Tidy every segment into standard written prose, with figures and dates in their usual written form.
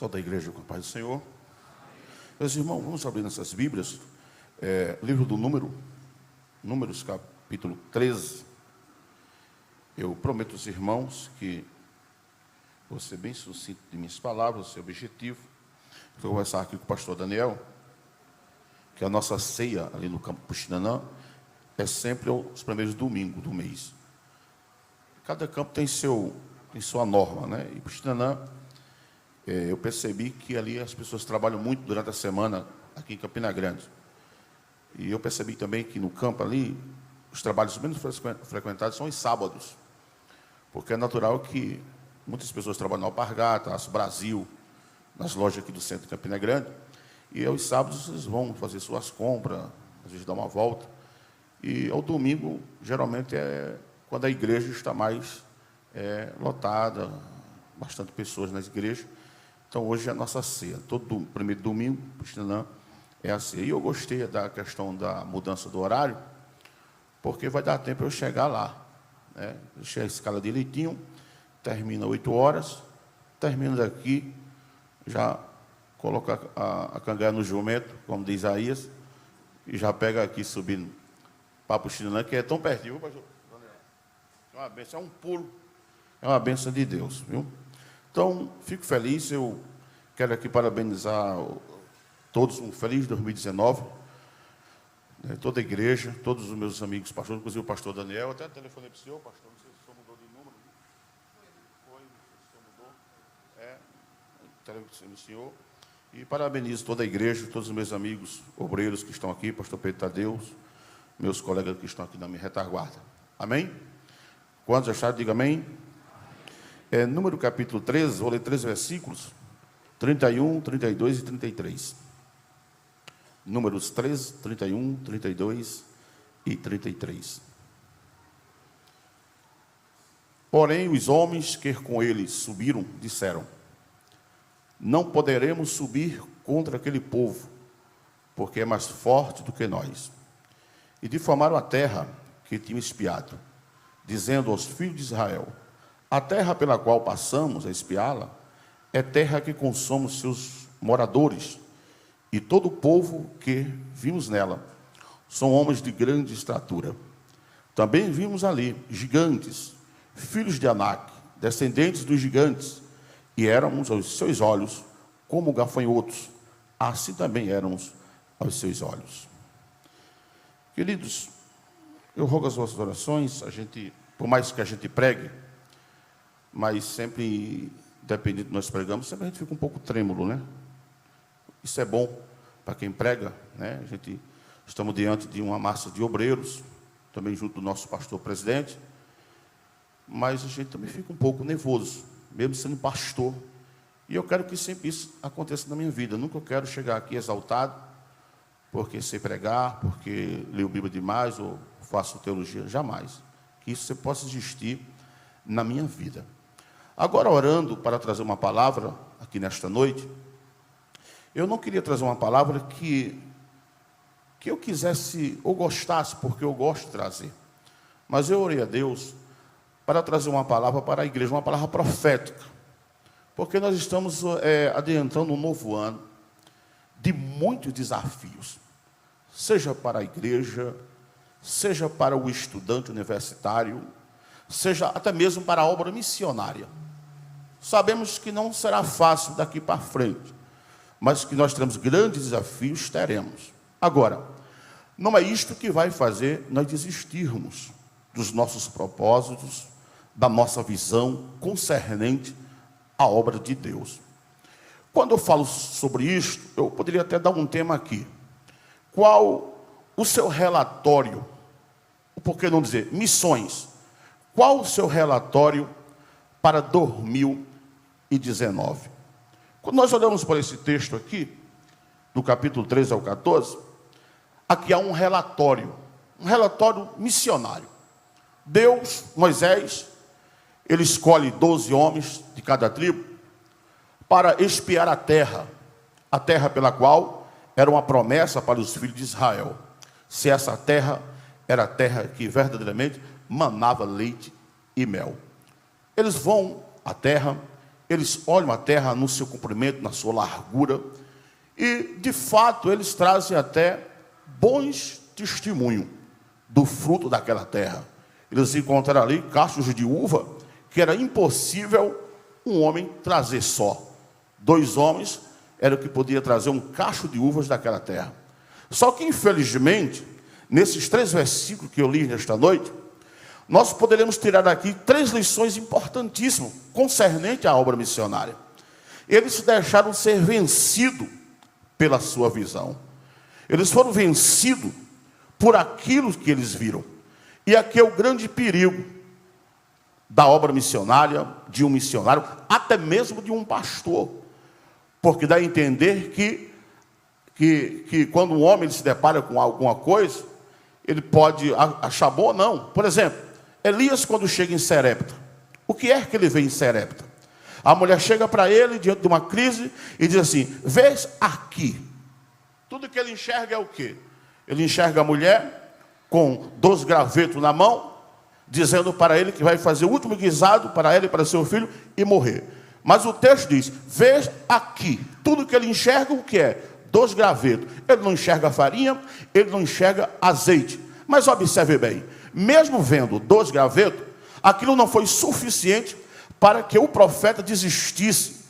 Pessoal da igreja, com a paz do Senhor. Meus irmãos, vamos abrir nossas Bíblias. Livro do Números, capítulo 13. Eu prometo aos irmãos que vou ser bem sucinto de minhas palavras, o seu objetivo. Vou conversar aqui com o pastor Daniel, que a nossa ceia ali no campo Puxinanã é sempre os primeiros domingos do mês. Cada campo tem sua norma, né? E Puxinanã, eu percebi que ali as pessoas trabalham muito durante a semana aqui em Campina Grande. E eu percebi também que no campo ali, os trabalhos menos frequentados são os sábados. Porque é natural que muitas pessoas trabalham na Alpargata, Aço Brasil, nas lojas aqui do centro de Campina Grande. E aos sábados eles vão fazer suas compras, às vezes dar uma volta. E ao domingo, geralmente, é quando a igreja está mais lotada, bastante pessoas nas igrejas. Então, hoje é a nossa ceia. Todo primeiro domingo, Puxinanã, é a ceia. E eu gostei da questão da mudança do horário, porque vai dar tempo eu chegar lá, né? Deixei a escala direitinho, termina 8 horas, termino daqui, já coloca a cangaia no jumento, como diz Isaías, e já pega aqui subindo para Puxinanã, que é tão pertinho. É uma bênção, é um pulo, é uma bênção de Deus, viu? Então, fico feliz, eu quero aqui parabenizar todos, um feliz 2019, né, toda a igreja, todos os meus amigos pastores, inclusive o pastor Daniel, até telefonei para o senhor, pastor, não sei se o senhor mudou de número. Foi, não sei se o senhor mudou. Telefonei o senhor. E parabenizo toda a igreja, todos os meus amigos obreiros que estão aqui, pastor Pedro Tadeu, meus colegas que estão aqui na minha retaguarda. Amém? Quantos acharam? Diga amém. Número capítulo 13, vou ler 3 versículos, 31, 32 e 33. Números 13, 31, 32 e 33. Porém, os homens que com ele subiram, disseram: não poderemos subir contra aquele povo, porque é mais forte do que nós. E difamaram a terra que tinham espiado, dizendo aos filhos de Israel: a terra pela qual passamos a espiá-la é terra que consome seus moradores, e todo o povo que vimos nela são homens de grande estatura. Também vimos ali gigantes, filhos de Anak, descendentes dos gigantes, e éramos aos seus olhos como gafanhotos, assim também éramos aos seus olhos. Queridos, eu rogo as vossas orações, por mais que a gente pregue, mas sempre, dependendo do que nós pregamos, sempre a gente fica um pouco trêmulo, né? Isso é bom para quem prega, né? Estamos diante de uma massa de obreiros, também junto do nosso pastor presidente, mas a gente também fica um pouco nervoso, mesmo sendo pastor. E eu quero que sempre isso aconteça na minha vida. Eu nunca quero chegar aqui exaltado, porque sei pregar, porque leio Bíblia demais, ou faço teologia, jamais. Que isso possa existir na minha vida. Agora, orando para trazer uma palavra aqui nesta noite, eu não queria trazer uma palavra que eu quisesse ou gostasse, porque eu gosto de trazer. Mas eu orei a Deus para trazer uma palavra para a igreja, uma palavra profética. Porque nós estamos adiantando um novo ano de muitos desafios, seja para a igreja, seja para o estudante universitário, seja até mesmo para a obra missionária. Sabemos que não será fácil daqui para frente, mas que nós teremos grandes desafios, teremos. Agora, não é isto que vai fazer nós desistirmos dos nossos propósitos, da nossa visão concernente à obra de Deus. Quando eu falo sobre isto, eu poderia até dar um tema aqui. Qual o seu relatório? Por que não dizer missões? Qual o seu relatório para 2019? Quando nós olhamos para esse texto aqui, do capítulo 13 ao 14, aqui há um relatório missionário. Deus, Moisés, ele escolhe 12 homens de cada tribo para espiar a terra pela qual era uma promessa para os filhos de Israel. Se essa terra era a terra que verdadeiramente manava leite e mel. Eles vão à terra, eles olham a terra no seu comprimento, na sua largura, e, de fato, eles trazem até bons testemunhos do fruto daquela terra. Eles encontraram ali cachos de uva que era impossível um homem trazer só. 2 homens era o que podia trazer um cacho de uvas daquela terra. Só que, infelizmente, nesses 3 versículos que eu li nesta noite, nós poderemos tirar daqui 3 lições importantíssimas concernente à obra missionária. Eles se deixaram ser vencidos pela sua visão. Eles foram vencidos por aquilo que eles viram. E aqui é o grande perigo da obra missionária, de um missionário, até mesmo de um pastor. Porque dá a entender que quando um homem se depara com alguma coisa, ele pode achar bom ou não. Por exemplo, Elias, quando chega em Serepta, o que é que ele vê em Serepta? A mulher chega para ele diante de uma crise e diz assim: vês aqui. Tudo que ele enxerga é o quê? Ele enxerga a mulher com 2 gravetos na mão, dizendo para ele que vai fazer o último guisado para ela e para seu filho e morrer. Mas o texto diz: vês aqui. Tudo que ele enxerga, o que é? 2 gravetos. Ele não enxerga farinha, ele não enxerga azeite. Mas observe bem, mesmo vendo 2 gravetos, aquilo não foi suficiente para que o profeta desistisse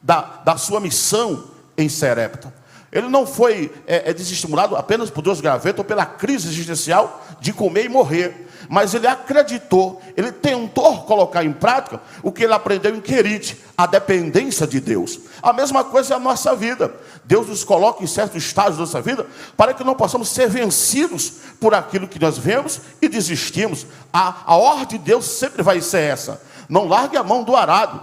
da sua missão em Serepta. Ele não foi desestimulado apenas por 2 gravetos ou pela crise existencial de comer e morrer. Mas ele acreditou, ele tentou colocar em prática o que ele aprendeu em Querite, a dependência de Deus. A mesma coisa é a nossa vida. Deus nos coloca em certos estágios da nossa vida para que não possamos ser vencidos por aquilo que nós vemos e desistimos. A ordem de Deus sempre vai ser essa: não largue a mão do arado.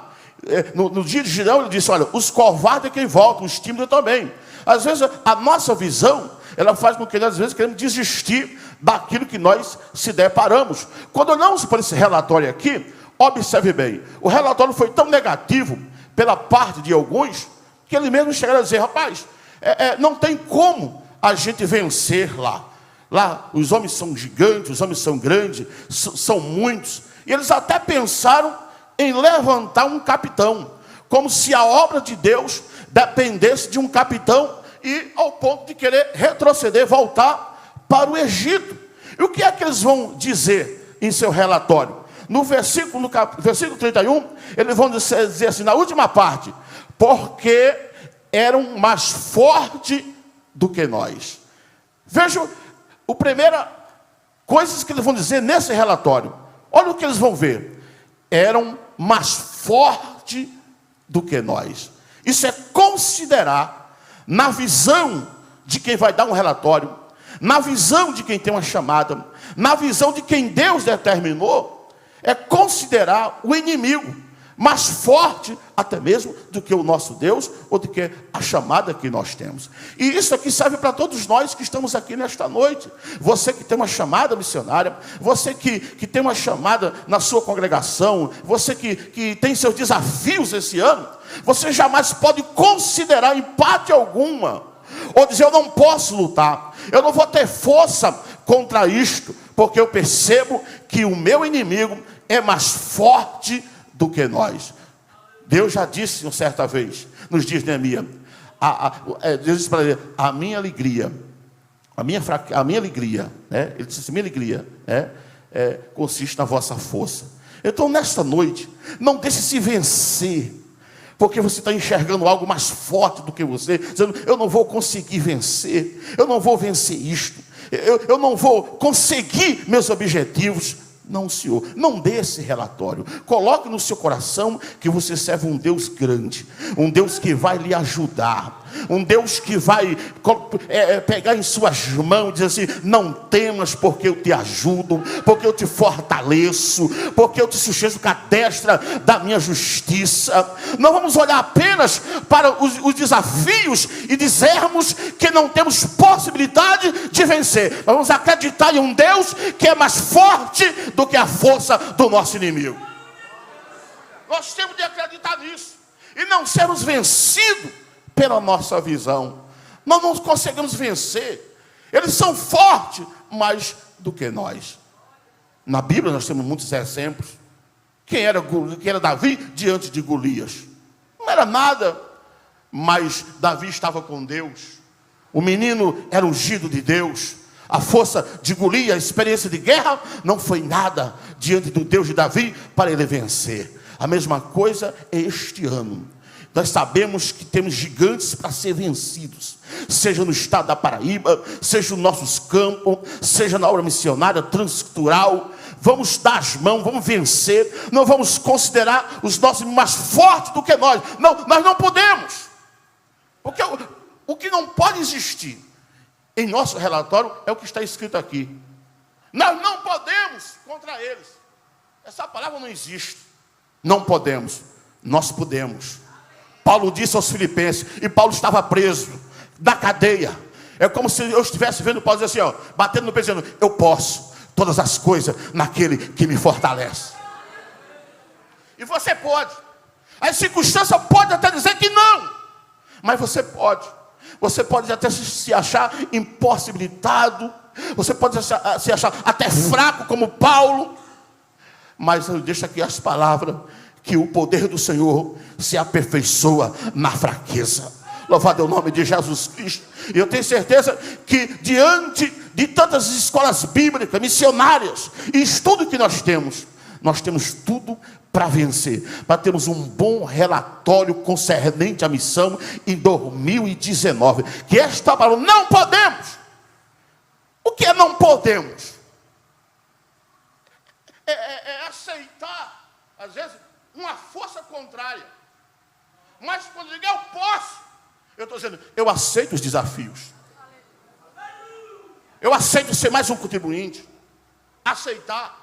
No dia de Gideão ele disse: olha, os covardes é quem volta, os tímidos também. Às vezes a nossa visão, ela faz com que nós às vezes queremos desistir daquilo que nós se deparamos. Quando olhamos para esse relatório aqui, observe bem, o relatório foi tão negativo pela parte de alguns, que eles mesmos chegaram a dizer: rapaz, não tem como a gente vencer lá. Lá os homens são gigantes, os homens são grandes, são muitos. E eles até pensaram em levantar um capitão, como se a obra de Deus dependesse de um capitão, e ao ponto de querer retroceder, voltar para o Egito. E o que é que eles vão dizer em seu relatório? No versículo 31, eles vão dizer assim, na última parte: porque eram mais fortes do que nós. Vejam, a primeira coisa que eles vão dizer nesse relatório, olha o que eles vão ver: eram mais fortes do que nós. Isso é considerar, na visão de quem vai dar um relatório, na visão de quem tem uma chamada, na visão de quem Deus determinou, é considerar o inimigo mais forte até mesmo do que o nosso Deus, ou do que a chamada que nós temos. E isso aqui serve para todos nós que estamos aqui nesta noite. Você que tem uma chamada missionária, você que tem uma chamada na sua congregação, você que tem seus desafios esse ano, você jamais pode considerar em parte alguma, ou dizer: eu não posso lutar, eu não vou ter força contra isto, porque eu percebo que o meu inimigo é mais forte do que nós. Deus já disse uma certa vez, nos dias de Neemias, Deus disse para ele: a minha alegria, a minha alegria, né? Ele disse: minha alegria consiste na vossa força. Então, nesta noite, não deixe se vencer, porque você está enxergando algo mais forte do que você, dizendo: eu não vou conseguir vencer, eu não vou vencer isto, eu não vou conseguir meus objetivos. Não, Senhor, não dê esse relatório. Coloque no seu coração que você serve um Deus grande, um Deus que vai lhe ajudar, um Deus que vai pegar em suas mãos e dizer assim: não temas, porque eu te ajudo, porque eu te fortaleço, porque eu te sustento com a destra da minha justiça. Não vamos olhar apenas para os desafios e dizermos que não temos possibilidade de vencer. Mas vamos acreditar em um Deus que é mais forte do que a força do nosso inimigo. Nós temos de acreditar nisso e não sermos vencidos pela nossa visão. Nós não conseguimos vencer. Eles são fortes mais do que nós. Na Bíblia nós temos muitos exemplos. Quem era Davi diante de Golias? era nada. Mas Davi estava com Deus. O menino era ungido de Deus. A força de Golias, a experiência de guerra, não foi nada diante do Deus de Davi para ele vencer. A mesma coisa é este ano. Nós sabemos que temos gigantes para ser vencidos, seja no estado da Paraíba, seja nos nossos campos, seja na obra missionária, transcultural. Vamos dar as mãos, vamos vencer. Não vamos considerar os nossos mais fortes do que nós. Não, nós não podemos. Porque o que não pode existir em nosso relatório é o que está escrito aqui. Nós não podemos contra eles. Essa palavra não existe. Não podemos. Nós podemos. Paulo disse aos Filipenses, e Paulo estava preso, na cadeia. É como se eu estivesse vendo Paulo dizer assim, ó, batendo no peito, dizendo, eu posso todas as coisas naquele que me fortalece. E você pode. As circunstâncias podem até dizer que não, mas você pode. Você pode até se achar impossibilitado, você pode se achar até fraco como Paulo, mas eu deixo aqui as palavras, que o poder do Senhor se aperfeiçoa na fraqueza. Louvado é o nome de Jesus Cristo. E eu tenho certeza que diante de tantas escolas bíblicas, missionárias, e estudo que nós temos tudo para vencer, para termos um bom relatório concernente à missão em 2019. Que esta palavra, não podemos. O que é não podemos? É aceitar, às vezes, uma força contrária. Mas quando eu digo eu posso, eu estou dizendo, eu aceito os desafios. Eu aceito ser mais um contribuinte. Aceitar.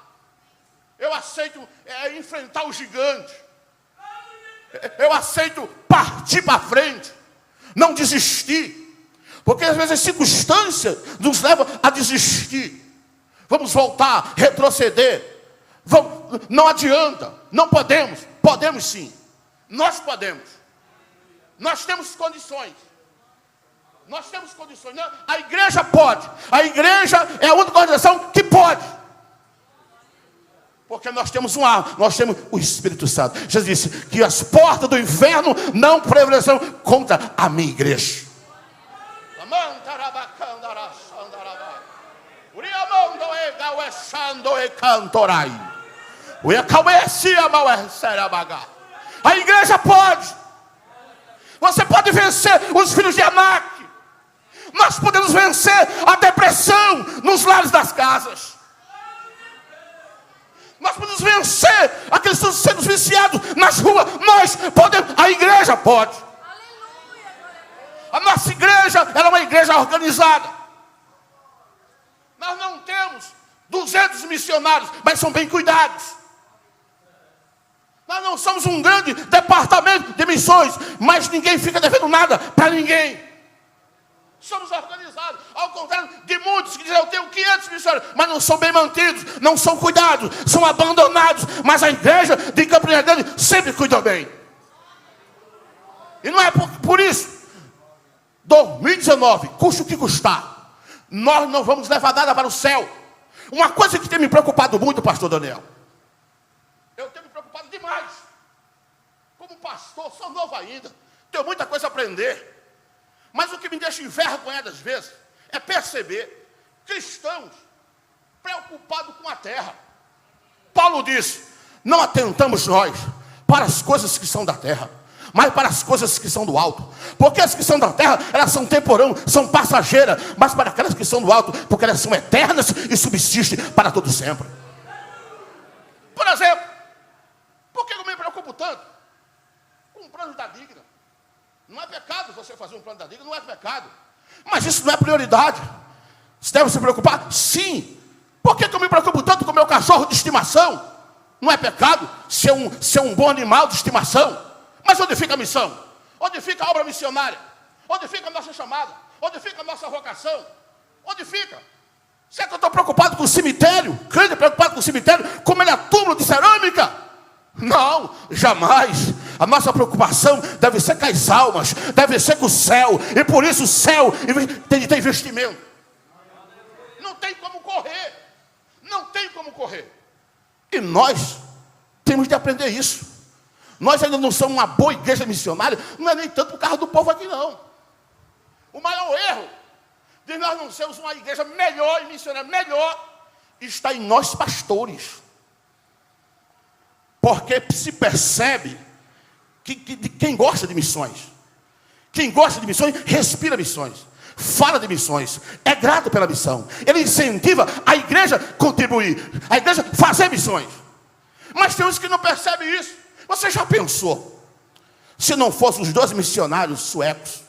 Eu aceito enfrentar o gigante. Eu aceito partir para frente. Não desistir. Porque às vezes as circunstâncias nos levam a desistir. Vamos voltar, retroceder. Não adianta, não podemos. Podemos sim. Nós podemos. Nós temos condições. Nós temos condições. A igreja pode. A igreja é a única organização que pode. Porque nós temos o Espírito Santo. Jesus disse que as portas do inferno não prevalecerão contra a minha igreja. A igreja pode. Você pode vencer os filhos de Anak. Nós podemos vencer a depressão nos lares das casas. Nós podemos vencer aqueles que estão sendo viciados nas ruas. Nós podemos, a igreja pode. A nossa igreja, ela é uma igreja organizada. Nós não temos 200 missionários, mas são bem cuidados. Nós não somos um grande departamento de missões, mas ninguém fica devendo nada para ninguém. Somos organizados, ao contrário de muitos que dizem, eu tenho 500 missionários, mas não são bem mantidos, não são cuidados, são abandonados. Mas a igreja de Campo Grande sempre cuidou bem. E não é por isso, 2019, custe o que custar, nós não vamos levar nada para o céu. Uma coisa que tem me preocupado muito, pastor Daniel, eu tenho me preocupado demais. Como pastor, sou novo ainda, tenho muita coisa a aprender. Mas o que me deixa envergonhado às vezes é perceber cristãos preocupados com a terra. Paulo disse, não atentamos nós para as coisas que são da terra, mas para as coisas que são do alto. Porque as que são da terra, elas são temporãs, são passageiras. Mas para aquelas que são do alto, porque elas são eternas e subsistem para todo sempre. Por exemplo, por que eu me preocupo tanto com um plano da digna? Não é pecado você fazer um plano da digna, não é pecado. Mas isso não é prioridade. Você deve se preocupar? Sim. Por que eu me preocupo tanto com o meu cachorro de estimação? Não é pecado ser um bom animal de estimação. Mas onde fica a missão? Onde fica a obra missionária? Onde fica a nossa chamada? Onde fica a nossa vocação? Onde fica? Será que eu estou preocupado com o cemitério? Crente preocupado com o cemitério? Como ele é túmulo de cerâmica? Não, jamais. A nossa preocupação deve ser com as almas, deve ser com o céu. E por isso o céu tem de ter investimento. Não tem como correr. Não tem como correr. E nós temos de aprender isso. Nós ainda não somos uma boa igreja missionária, não é nem tanto por causa do povo aqui não. O maior erro de nós não sermos uma igreja melhor e missionária melhor está em nós pastores. Porque se percebe que quem gosta de missões, quem gosta de missões, respira missões, fala de missões, é grato pela missão. Ele incentiva a igreja a contribuir, a igreja a fazer missões. Mas tem uns que não percebem isso. Você já pensou, se não fossem os 2 missionários suecos,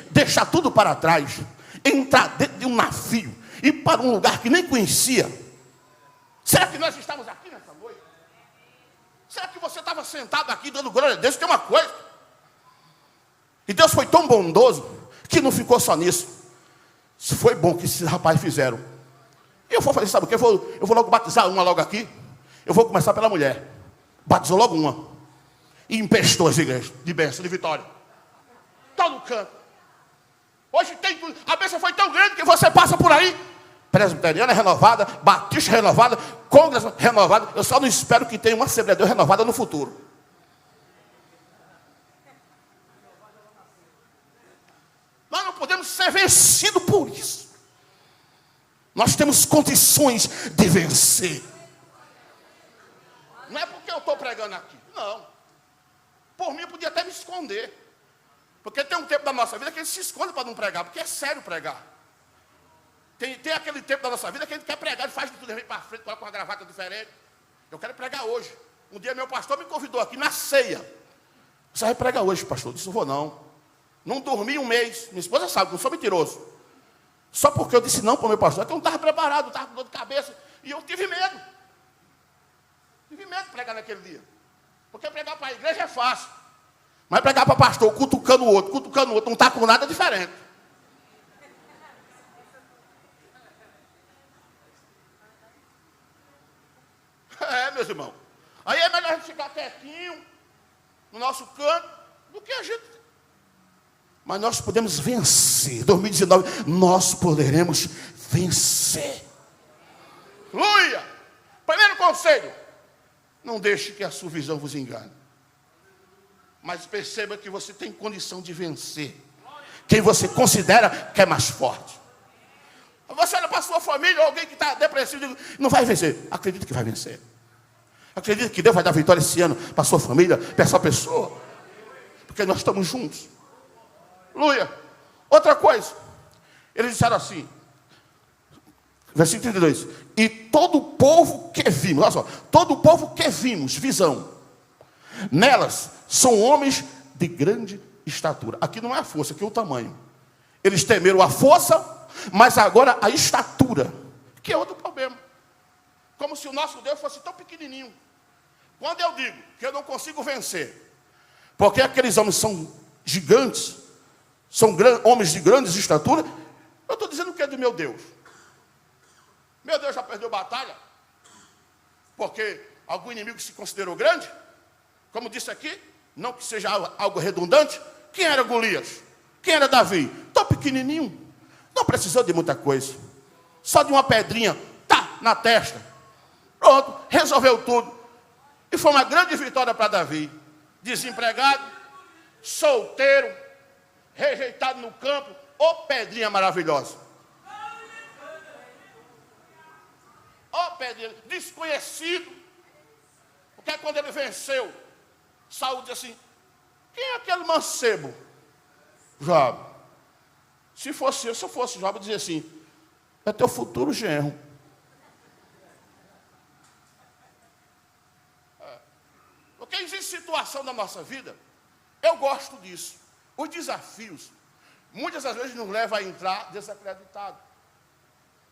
deixar tudo para trás, entrar dentro de um navio, ir para um lugar que nem conhecia, será que nós estamos aqui nessa noite? Será que você estava sentado aqui dando glória a Deus? Tem uma coisa, e Deus foi tão bondoso, que não ficou só nisso. Se foi bom que esses rapazes fizeram. E eu vou fazer, sabe o que? Eu vou logo batizar uma logo aqui. Eu vou começar pela mulher. Batizou logo uma. E empestou as igrejas de bênção, de vitória. Está no canto. Hoje tem tudo. A bênção foi tão grande que você passa por aí. Presbiteriana renovada, batista renovada, congresso renovada. Eu só não espero que tenha uma Assembleia de Deus renovada no futuro. Nós não podemos ser vencidos por isso. Nós temos condições de vencer. Não é porque eu estou pregando aqui. Não. Por mim eu podia até me esconder. Porque tem um tempo da nossa vida que a gente se esconde para não pregar. Porque é sério pregar. Tem aquele tempo da nossa vida que a gente quer pregar. E faz de tudo, vem para frente, coloca uma gravata diferente. Eu quero pregar hoje. Um dia meu pastor me convidou aqui na ceia. Você vai pregar hoje, pastor? Eu disse, não vou não. Não dormi um mês. Minha esposa sabe, não sou mentiroso. Só porque eu disse não para o meu pastor. É que eu não estava preparado, estava com dor de cabeça. E eu tive medo. Tive medo de pregar naquele dia. Porque pregar para a igreja é fácil. Mas pregar para pastor, cutucando o outro, não está com nada diferente. É, meus irmãos. Aí é melhor a gente ficar quietinho, no nosso canto, do que a gente... Mas nós podemos vencer. 2019, nós poderemos vencer. Aleluia! Primeiro conselho. Não deixe que a sua visão vos engane. Mas perceba que você tem condição de vencer. Quem você considera que é mais forte. Você olha para a sua família, alguém que está depressivo, não vai vencer. Acredita que vai vencer. Acredita que Deus vai dar vitória esse ano para a sua família, para essa pessoa. Porque nós estamos juntos. Aleluia. Outra coisa. Eles disseram assim. Versículo 32. E todo o povo que vimos, olha só. Todo o povo que vimos, visão. Nelas são homens de grande estatura. Aqui não é a força, aqui é o tamanho. Eles temeram a força, mas agora a estatura. Que é outro problema. Como se o nosso Deus fosse tão pequenininho. Quando eu digo que eu não consigo vencer, porque aqueles homens são gigantes, são homens de grandes estatura, eu estou dizendo que é do meu Deus. Meu Deus já perdeu batalha, porque algum inimigo se considerou grande, como disse aqui, não que seja algo redundante. Quem era Golias? Quem era Davi? Tão pequenininho, não precisou de muita coisa, só de uma pedrinha, tá, na testa, pronto, resolveu tudo, e foi uma grande vitória para Davi. Desempregado, solteiro, rejeitado no campo, ô pedrinha maravilhosa. Ô pedrinha, desconhecido. Porque quando ele venceu, Saul disse assim, quem é aquele mancebo? Jobe. Se eu fosse Jobe, eu dizia assim, é teu futuro genro. Porque existe situação da nossa vida, eu gosto disso. Os desafios, muitas das vezes nos levam a entrar desacreditado.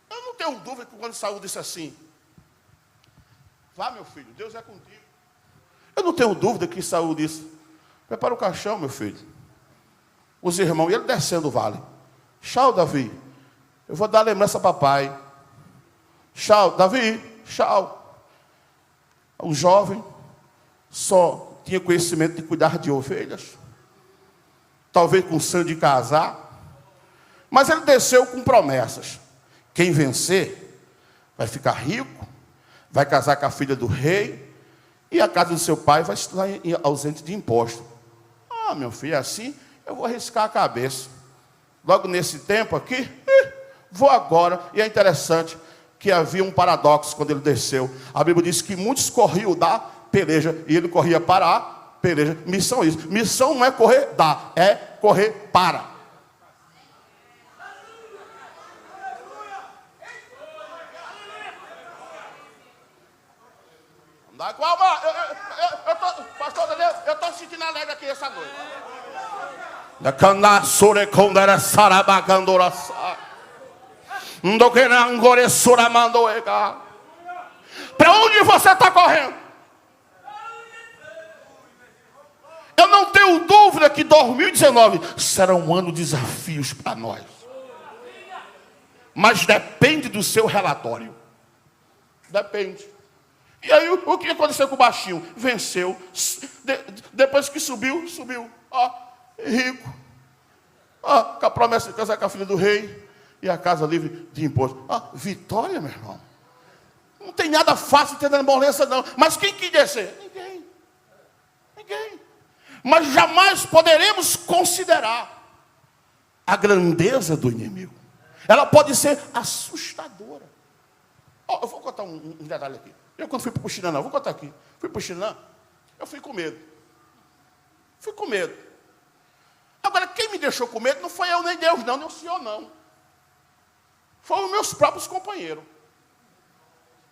Eu não tenho dúvida que quando Saul disse assim, vá meu filho, Deus é contigo. Eu não tenho dúvida que Saul disse, prepara o caixão meu filho. Os irmãos, e ele descendo o vale. Tchau Davi, eu vou dar lembrança a papai. Tchau Davi, tchau. Um jovem só tinha conhecimento de cuidar de ovelhas, talvez com sonho de casar, mas ele desceu com promessas. Quem vencer vai ficar rico, vai casar com a filha do rei e a casa do seu pai vai estar ausente de imposto. Ah, meu filho, é assim eu vou arriscar a cabeça. Logo nesse tempo aqui, vou agora. E é interessante que havia um paradoxo quando ele desceu. A Bíblia diz que muitos corriam da peleja e ele corria para a peleja. Missão é isso. Missão não é correr da, é correr para. Dá igual, pastor Daniel, eu estou sentindo alegre aqui essa noite. Para onde você está correndo? Eu não tenho dúvida que 2019 será um ano de desafios para nós. Mas depende do seu relatório. Depende. E aí, o que aconteceu com o baixinho? Venceu. Depois que subiu. Ó, rico. Ó, com a promessa de casar com a filha do rei. E a casa livre de imposto. Ó, vitória, meu irmão. Não tem nada fácil tendo moleza, não. Mas quem quer descer? Ninguém. Mas jamais poderemos considerar a grandeza do inimigo. Ela pode ser assustadora. Ó, eu vou contar um detalhe aqui. Eu quando fui para o Xinanã, vou contar aqui. Fui para o Xinanã, eu fui com medo. Agora, quem me deixou com medo não foi eu, nem Deus, não, nem o Senhor, não. Foram os meus próprios companheiros.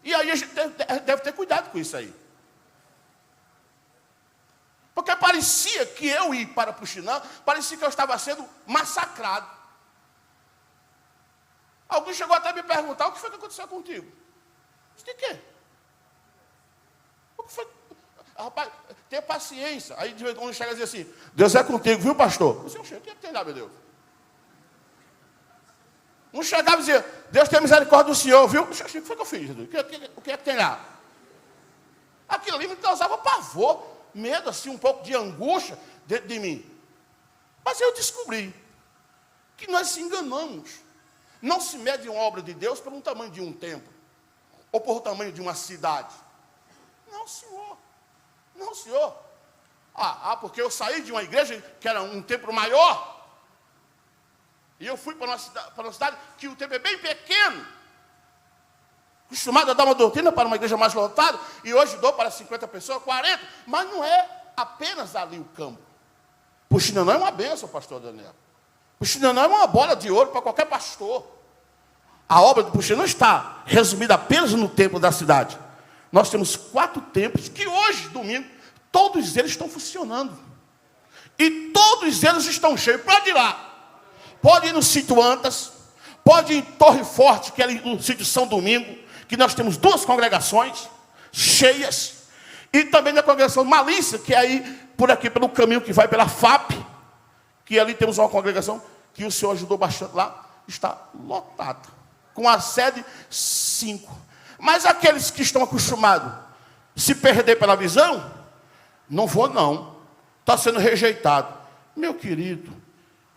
E aí a gente deve ter cuidado com isso aí. Porque parecia que eu ir para o Xinanã, parecia que eu estava sendo massacrado. Alguém chegou até a me perguntar, o que foi que aconteceu contigo? Isso de quê? O que foi? Rapaz, tenha paciência. Aí de vez em quando chega e diz assim, Deus é contigo, viu, pastor? Eu disse, o que tem lá, meu Deus? Um chegava e dizia, Deus tem misericórdia do Senhor, viu? O que foi que eu fiz, Jesus? O que é que tem lá? Aquilo ali me causava pavor, medo, assim, um pouco de angústia dentro de mim. Mas eu descobri que nós se enganamos. Não se mede uma obra de Deus pelo tamanho de um templo, ou por tamanho de uma cidade. Não, senhor. Porque eu saí de uma igreja que era um templo maior, e eu fui para uma cidade que o templo é bem pequeno, acostumado a dar uma doutrina para uma igreja mais lotada, e hoje dou para 50 pessoas, 40, mas não é apenas ali o campo. O Xinanã é uma bênção, pastor Daniel. O Xinanã é uma bola de ouro para qualquer pastor. A obra do Puxinanã não está resumida apenas no templo da cidade. Nós temos 4 templos que hoje, domingo, todos eles estão funcionando. E todos eles estão cheios. Pode ir lá. Pode ir no sítio Antas. Pode ir em Torre Forte, que é ali no sítio São Domingo, que nós temos 2 congregações cheias. E também na congregação Malícia, que é aí, por aqui, pelo caminho que vai pela FAP, que ali temos uma congregação que o Senhor ajudou bastante lá, está lotada. Com a sede 5. Mas aqueles que estão acostumados a se perder pela visão, não vou não. Está sendo rejeitado. Meu querido,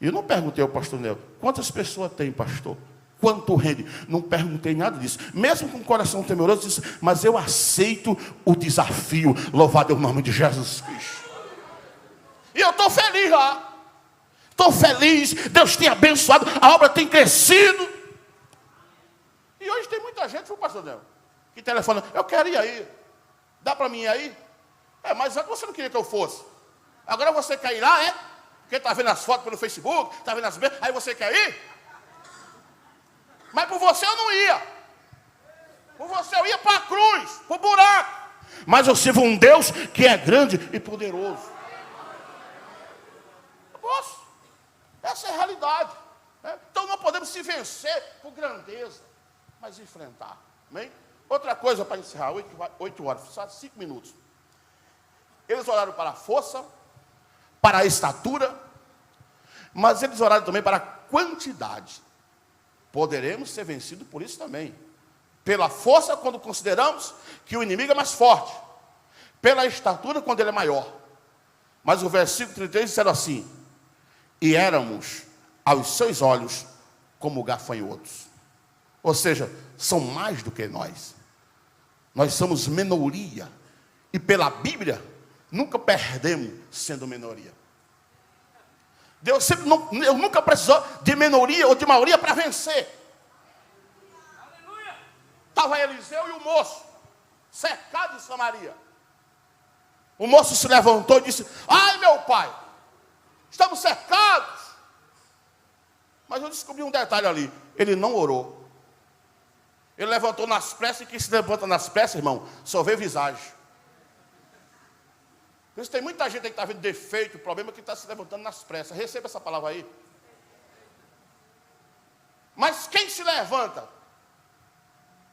eu não perguntei ao pastor Nel, quantas pessoas tem, pastor? Quanto rende? Não perguntei nada disso. Mesmo com o coração temeroso, disse, mas eu aceito o desafio. Louvado é o nome de Jesus Cristo. E eu estou feliz lá. Estou feliz. Deus tem abençoado. A obra tem crescido. E hoje tem muita gente, viu, pastor Nel, que telefona, eu quero ir aí. Dá para mim ir aí? Mas antes você não queria que eu fosse. Agora você quer ir lá, é? Porque está vendo as fotos pelo Facebook, está vendo as aí você quer ir? Mas por você eu não ia. Por você eu ia para a cruz, para o buraco. Mas eu sirvo um Deus que é grande e poderoso. Eu posso. Essa é a realidade. Então não podemos se vencer por grandeza, mas enfrentar. Amém? Outra coisa para encerrar, 8 horas, só 5 minutos. Eles oraram para a força, para a estatura, mas eles oraram também para a quantidade. Poderemos ser vencidos por isso também. Pela força, quando consideramos que o inimigo é mais forte. Pela estatura, quando ele é maior. Mas o versículo 33 disseram assim, e éramos aos seus olhos como gafanhotos. Ou seja, são mais do que nós. Nós somos minoria e pela Bíblia, nunca perdemos sendo minoria. Deus sempre eu nunca precisou de minoria ou de maioria para vencer. Estava Eliseu e o moço, cercado em Samaria. O moço se levantou e disse: ai, meu pai, estamos cercados. Mas eu descobri um detalhe ali: ele não orou. Ele levantou nas pressas, e quem se levanta nas pressas, irmão, só vê visagem. Por isso tem muita gente aí que está vendo defeito, problema, que está se levantando nas pressas. Receba essa palavra aí. Mas quem se levanta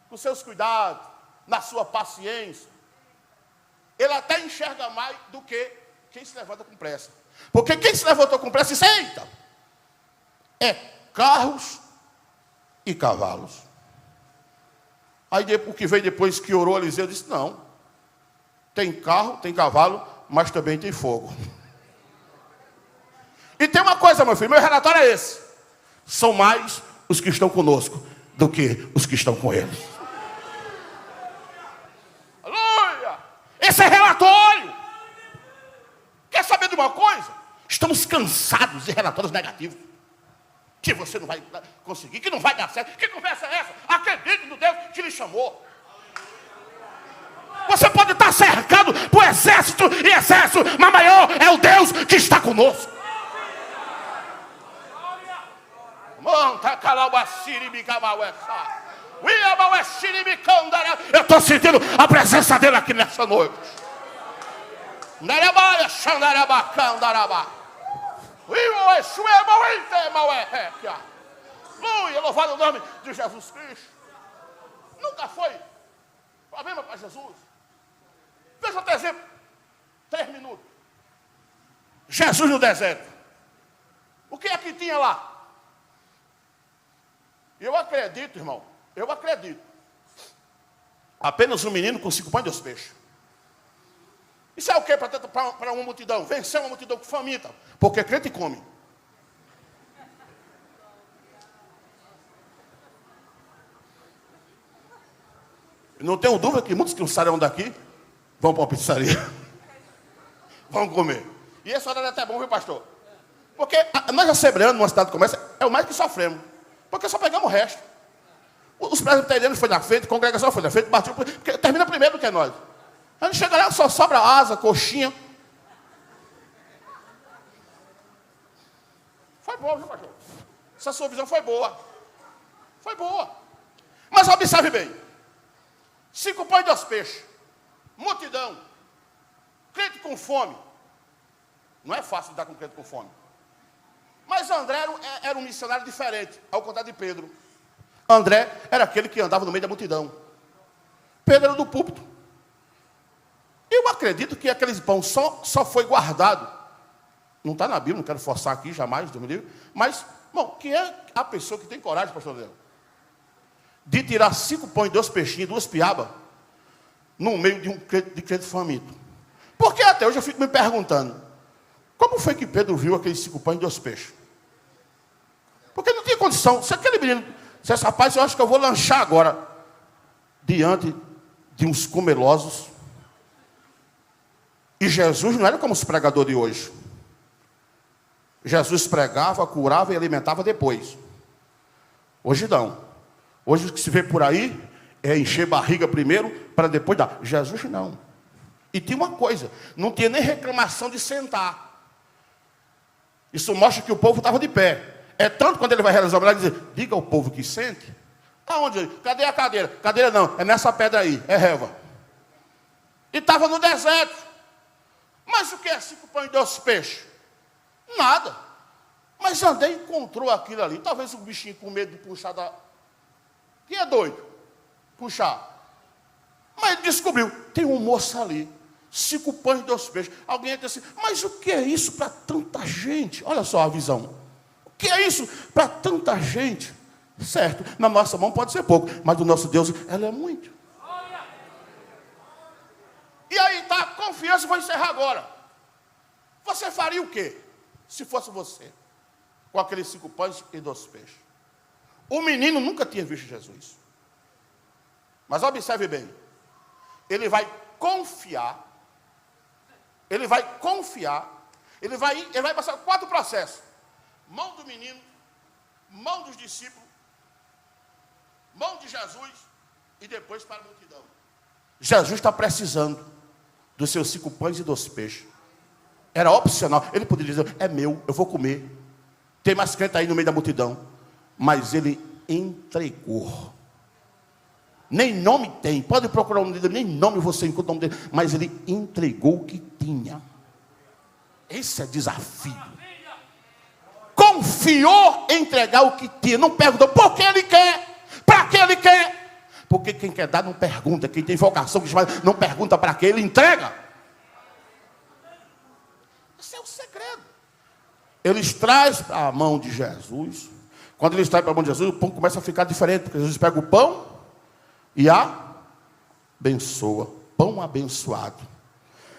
com seus cuidados, na sua paciência, ele até enxerga mais do que quem se levanta com pressa. Porque quem se levantou com pressa disse: eita, é carros e cavalos. Aí o que veio depois que orou Eliseu disse: não, tem carro, tem cavalo, mas também tem fogo. E tem uma coisa, meu filho, meu relatório é esse: são mais os que estão conosco do que os que estão com eles. Aleluia! Esse é relatório. Quer saber de uma coisa? Estamos cansados de relatórios negativos. Que você não vai conseguir, que não vai dar certo. Que conversa é essa? Acredite no Deus que lhe chamou. Você pode estar cercado por exército e exército, mas maior é o Deus que está conosco. Eu estou sentindo a presença dele aqui nessa noite. Aleluia, louvado o nome de Jesus Cristo. Nunca foi problema para Jesus. Veja outro exemplo. 3 minutos. Jesus no deserto. O que é que tinha lá? Eu acredito, irmão. Eu acredito. Apenas um menino com 5 pães e 2 peixes. Isso é o que para uma multidão? Vencer uma multidão com faminta. Porque crente come. Não tenho dúvida que muitos que não sairão daqui vão para uma pizzaria. Vão comer. E esse horário é até bom, viu, pastor? Porque nós assembleando numa cidade de comércio é o mais que sofremos. Porque só pegamos o resto. Os presbiterianos foi na frente, a congregação foi na frente, porque termina primeiro do que nós. A gente chega lá, só sobra asa, coxinha. Foi boa, viu, pastor? Essa sua visão foi boa. Foi boa. Mas observe bem. 5 pães e 2 peixes. Multidão. Crente com fome. Não é fácil lidar com crente com fome. Mas André era um missionário diferente, ao contrário de Pedro. André era aquele que andava no meio da multidão. Pedro era do púlpito. Eu acredito que aqueles pães só foi guardado. Não está na Bíblia, não quero forçar aqui, jamais, Deus me livre. Mas, bom, quem é a pessoa que tem coragem, pastor Léo, de tirar 5 pães, 2 peixinhos, 2 piabas, no meio de crente faminto? Porque até hoje eu fico me perguntando, como foi que Pedro viu aqueles 5 pães e 2 peixes? Porque não tinha condição. Se aquele menino dissesse: rapaz, eu acho que eu vou lanchar agora, diante de uns comelosos. E Jesus não era como os pregadores de hoje. Jesus pregava, curava e alimentava depois. Hoje não. Hoje o que se vê por aí é encher barriga primeiro, para depois dar. Jesus não. E tinha uma coisa, não tinha nem reclamação de sentar. Isso mostra que o povo estava de pé. É tanto quando ele vai realizar o milagre, dizer: diga ao povo que sente. Aonde? Cadê a cadeira? Cadeira não, é nessa pedra aí, é relva. E estava no deserto. Mas o que é 5 pães e 2 peixes? Nada. Mas André encontrou aquilo ali. Talvez o bichinho com medo de puxar da... Quem é doido? Puxar. Mas ele descobriu, tem um moço ali. 5 pães e 2 peixes. Alguém disse assim: mas o que é isso para tanta gente? Olha só a visão. O que é isso para tanta gente? Certo, na nossa mão pode ser pouco, mas do nosso Deus, ela é muito. E aí tá, a confiança, vou encerrar agora. Você faria o quê, se fosse você, com aqueles 5 pães e 2 peixes? O menino nunca tinha visto Jesus. Mas observe bem. Ele vai confiar. Ele vai confiar. Ele vai passar 4 processos. Mão do menino, mão dos discípulos, mão de Jesus e depois para a multidão. Jesus está precisando dos seus 5 pães e 2 peixes. Era opcional. Ele poderia dizer, é meu, eu vou comer. Tem mais crente aí no meio da multidão. Mas ele entregou. Nem nome tem. Pode procurar o nome dele, nem nome você encontra o nome dele. Mas ele entregou o que tinha. Esse é desafio. Confiou em entregar o que tinha. Não perguntou por que ele quer. Para que ele quer. Porque quem quer dar não pergunta. Quem tem vocação não pergunta para que ele entrega. Esse é o segredo. Eles trazem para a mão de Jesus. Quando eles trazem para a mão de Jesus, o pão começa a ficar diferente. Porque Jesus pega o pão e abençoa. Pão abençoado.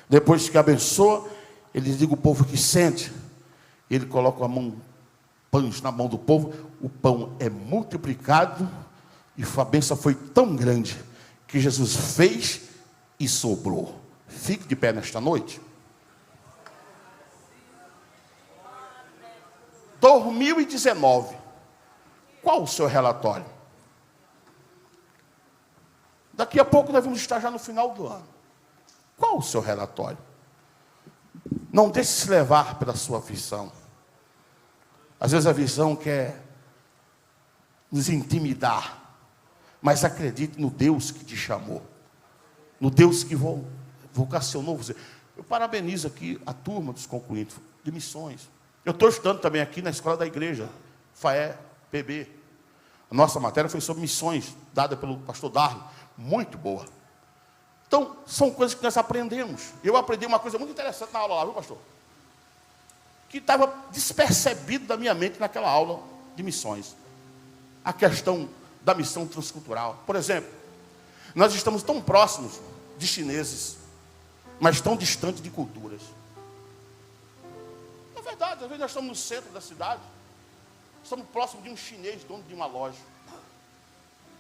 Depois que abençoa, ele diz o povo que sente. Ele coloca pães na mão do povo. O pão é multiplicado. E a bênção foi tão grande que Jesus fez e sobrou. Fique de pé nesta noite. 2019. Qual o seu relatório? Daqui a pouco nós vamos estar já no final do ano. Qual o seu relatório? Não deixe se levar pela sua visão. Às vezes a visão quer nos intimidar. Mas acredite no Deus que te chamou. No Deus que vocacionou você. Eu parabenizo aqui a turma dos concluintes de missões. Eu estou estudando também aqui na escola da igreja, FAE, PB. A nossa matéria foi sobre missões, dada pelo pastor Darley. Muito boa. Então, são coisas que nós aprendemos. Eu aprendi uma coisa muito interessante na aula lá, viu, pastor? Que estava despercebido da minha mente naquela aula de missões. A questão da missão transcultural. Por exemplo, nós estamos tão próximos de chineses, mas tão distantes de culturas. É verdade, às vezes nós estamos no centro da cidade, estamos próximos de um chinês, dono de uma loja,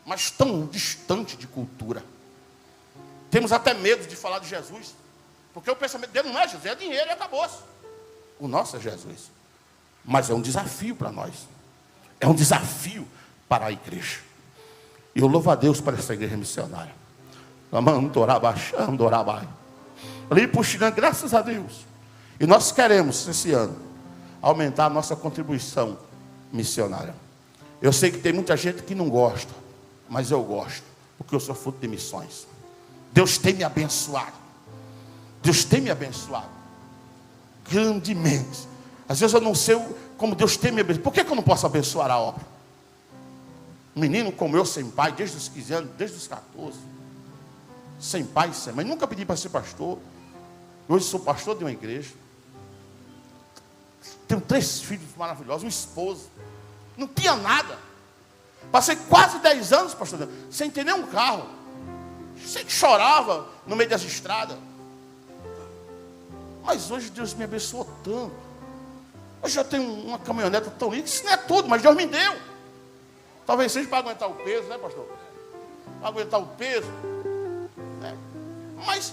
mas tão distante de cultura. Temos até medo de falar de Jesus, porque o pensamento dele não é Jesus, é dinheiro e acabou-se. O nosso é Jesus. Mas é um desafio para nós. É um desafio para a igreja. E eu louvo a Deus para essa igreja missionária. Ali puxando, graças a Deus. E nós queremos, esse ano, aumentar a nossa contribuição missionária. Eu sei que tem muita gente que não gosta, mas eu gosto, porque eu sou fruto de missões. Deus tem me abençoado. Deus tem me abençoado. Grandemente. Às vezes eu não sei como Deus tem me abençoado. Por que eu não posso abençoar a obra? Um menino como eu, sem pai, desde os 15 anos, desde os 14. Sem pai, sem mãe. Nunca pedi para ser pastor. Hoje sou pastor de uma igreja. Tenho 3 filhos maravilhosos, uma esposa. Não tinha nada. Passei quase 10 anos, pastor, sem ter nenhum carro. Sei que chorava no meio das estradas. Mas hoje Deus me abençoou tanto. Hoje eu tenho uma caminhonete tão linda. Isso não é tudo, mas Deus me deu. Talvez seja para aguentar o peso, né, pastor? Para aguentar o peso. Né? Mas,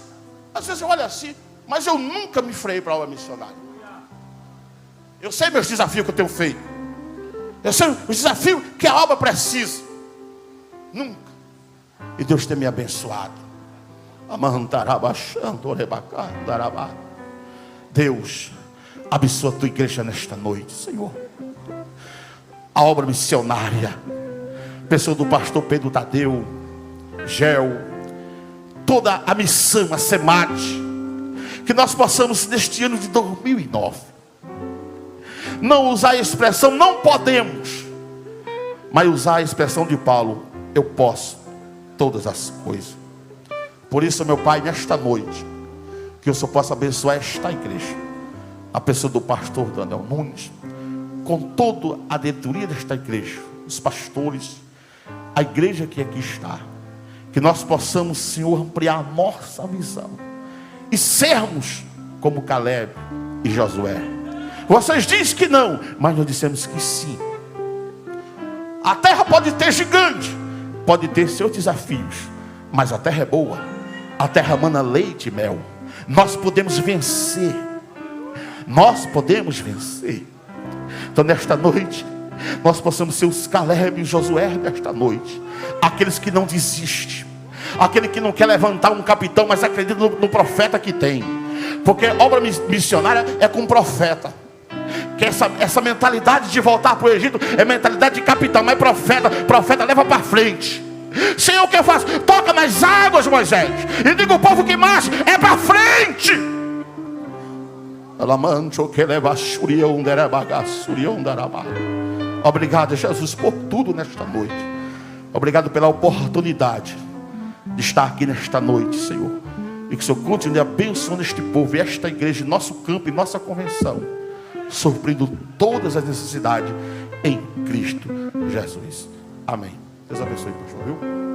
às vezes eu olho assim, mas eu nunca me freiei para a obra missionária. Eu sei meus desafios que eu tenho feito. Eu sei os desafios que a obra precisa. Nunca. E Deus tem me abençoado. Deus, abençoa a tua igreja nesta noite, Senhor. A obra missionária, pessoa do pastor Pedro Tadeu, Gel, toda a missão, a SEMAD, que nós possamos neste ano de 2009 não usar a expressão não podemos, mas usar a expressão de Paulo, eu posso todas as coisas. Por isso, meu Pai, nesta noite, que eu só possa abençoar esta igreja, a pessoa do pastor Daniel Nunes, com toda a diretoria desta igreja, os pastores, a igreja que aqui está, que nós possamos, Senhor, ampliar a nossa visão e sermos como Caleb e Josué. Vocês dizem que não, mas nós dissemos que sim. A terra pode ter gigante, pode ter seus desafios, mas a terra é boa, A terra mana leite e mel. Nós podemos vencer. Nós podemos vencer. Então nesta noite, nós possamos ser os Caleb e os Josué desta noite. Aqueles que não desistem. Aquele que não quer levantar um capitão, mas acredita no profeta que tem. Porque obra missionária é com profeta. Que essa mentalidade de voltar para o Egito é mentalidade de capitão, mas profeta leva para frente. Senhor, o que eu faço? Toca nas águas, Moisés, e diga ao povo que marche, é para frente. Obrigado, Jesus, por tudo nesta noite. Obrigado pela oportunidade de estar aqui nesta noite, Senhor. E que o Senhor continue abençoando este povo e esta igreja, nosso campo e nossa convenção, suprindo todas as necessidades em Cristo Jesus. Amém. Deus abençoe, pastor, viu?